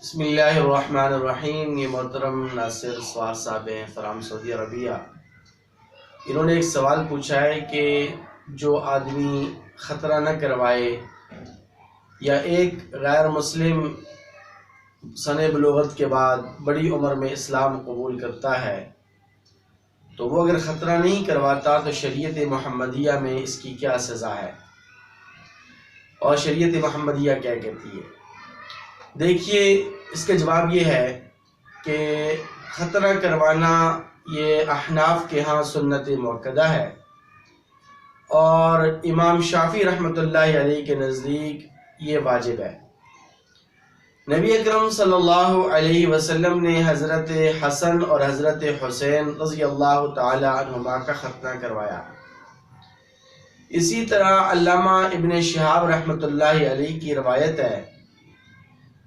بسم اللہ الرحمن الرحیم۔ یہ محترم ناصر سوار صاحب ہیں فرام سعودی عربیہ۔ انہوں نے ایک سوال پوچھا ہے کہ جو آدمی خطرہ نہ کروائے یا ایک غیر مسلم سن بلوغت کے بعد بڑی عمر میں اسلام قبول کرتا ہے تو وہ اگر خطرہ نہیں کرواتا تو شریعت محمدیہ میں اس کی کیا سزا ہے اور شریعت محمدیہ کیا کہتی ہے؟ دیکھیے، اس کا جواب یہ ہے کہ خطرہ کروانا یہ احناف کے ہاں سنت مؤکدہ ہے، اور امام شافعی رحمۃ اللہ علیہ کے نزدیک یہ واجب ہے۔ نبی اکرم صلی اللہ علیہ وسلم نے حضرت حسن اور حضرت حسین رضی اللہ تعالی عنہما کا ختنہ کروایا۔ اسی طرح علامہ ابن شہاب رحمۃ اللہ علیہ کی روایت ہے،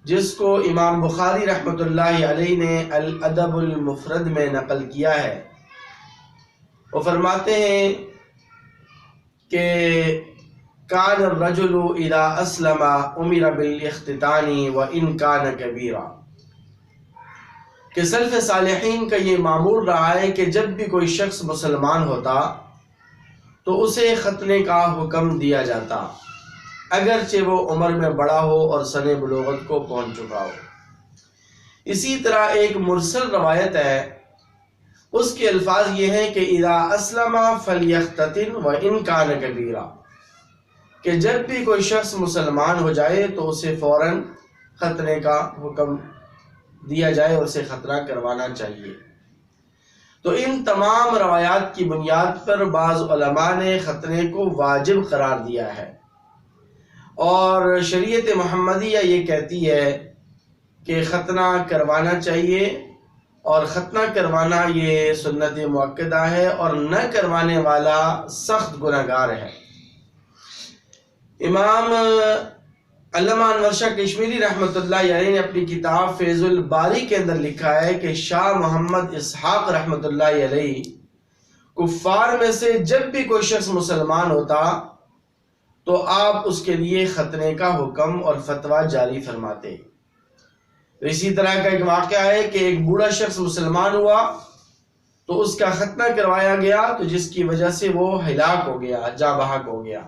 جس کو امام بخاری رحمۃ اللہ علیہ نے الادب المفرد میں نقل کیا ہے۔ وہ فرماتے ہیں کہ کان الرجل اذا اسلم امر بالاختتان وان کان کبیرا، کہ سلف صالحین کا یہ معمول رہا ہے کہ جب بھی کوئی شخص مسلمان ہوتا تو اسے ختنے کا حکم دیا جاتا، اگرچہ وہ عمر میں بڑا ہو اور سن بلوغت کو پہنچ چکا ہو۔ اسی طرح ایک مرسل روایت ہے، اس کے الفاظ یہ ہیں کہ اذا اسلم فلیختتن وان کان کبیرا، کہ جب بھی کوئی شخص مسلمان ہو جائے تو اسے فوراً ختنے کا حکم دیا جائے اور اسے ختنہ کروانا چاہیے۔ تو ان تمام روایات کی بنیاد پر بعض علماء نے ختنے کو واجب قرار دیا ہے، اور شریعت محمدیہ یہ کہتی ہے کہ ختنہ کروانا چاہیے، اور ختنہ کروانا یہ سنت مؤکدہ ہے، اور نہ کروانے والا سخت گناہگار ہے۔ امام علامہ انور شاہ کشمیری رحمۃ اللہ علیہ نے اپنی کتاب فیض الباری کے اندر لکھا ہے کہ شاہ محمد اسحاق رحمۃ اللہ علیہ کفار میں سے جب بھی کوئی شخص مسلمان ہوتا تو آپ اس کے لیے ختنے کا حکم اور فتویٰ جاری فرماتے۔ اسی طرح کا ایک واقعہ ہے کہ ایک بوڑھا شخص مسلمان ہوا تو اس کا ختنہ کروایا گیا، تو جس کی وجہ سے وہ ہلاک ہو گیا، جاں بحق ہو گیا۔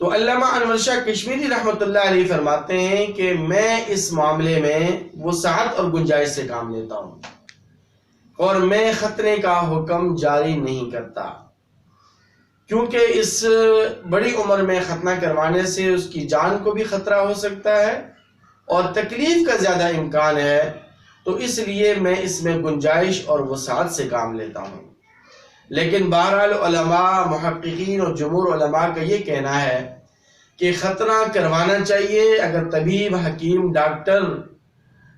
تو علامہ انور شاہ کشمیری رحمۃ اللہ علیہ فرماتے ہیں کہ میں اس معاملے میں وسعت اور گنجائش سے کام لیتا ہوں، اور میں ختنے کا حکم جاری نہیں کرتا، کیونکہ اس بڑی عمر میں ختنہ کروانے سے اس کی جان کو بھی خطرہ ہو سکتا ہے اور تکلیف کا زیادہ امکان ہے، تو اس لیے میں اس میں گنجائش اور وسعت سے کام لیتا ہوں۔ لیکن بہرحال علماء محققین اور جمہور علماء کا یہ کہنا ہے کہ ختنہ کروانا چاہیے اگر طبیب، حکیم، ڈاکٹر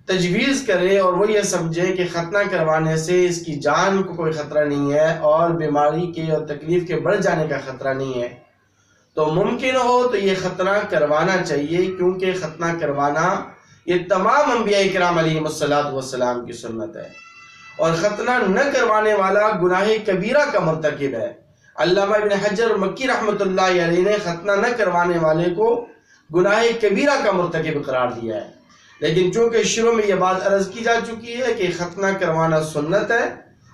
تجویز کرے اور وہ یہ سمجھے کہ ختنہ کروانے سے اس کی جان کو کوئی خطرہ نہیں ہے اور بیماری کے اور تکلیف کے بڑھ جانے کا خطرہ نہیں ہے، تو ممکن ہو تو یہ ختنہ کروانا چاہیے، کیونکہ ختنہ کروانا یہ تمام انبیاء کرام علیہم السلام کی سنت ہے، اور ختنہ نہ کروانے والا گناہ کبیرہ کا مرتکب ہے۔ علامہ ابن حجر مکی رحمۃ اللہ علیہ نے ختنہ نہ کروانے والے کو گناہ کبیرہ کا مرتکب قرار دیا ہے، لیکن چونکہ شروع میں یہ بات عرض کی جا چکی ہے کہ ختنہ کروانا سنت ہے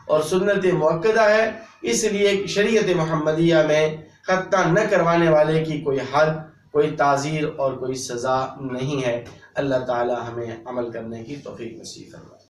اور سنت مؤکدہ ہے، اس لیے شریعت محمدیہ میں ختنہ نہ کروانے والے کی کوئی حد، کوئی تعزیر اور کوئی سزا نہیں ہے۔ اللہ تعالی ہمیں عمل کرنے کی توفیق نصیب فرمائے۔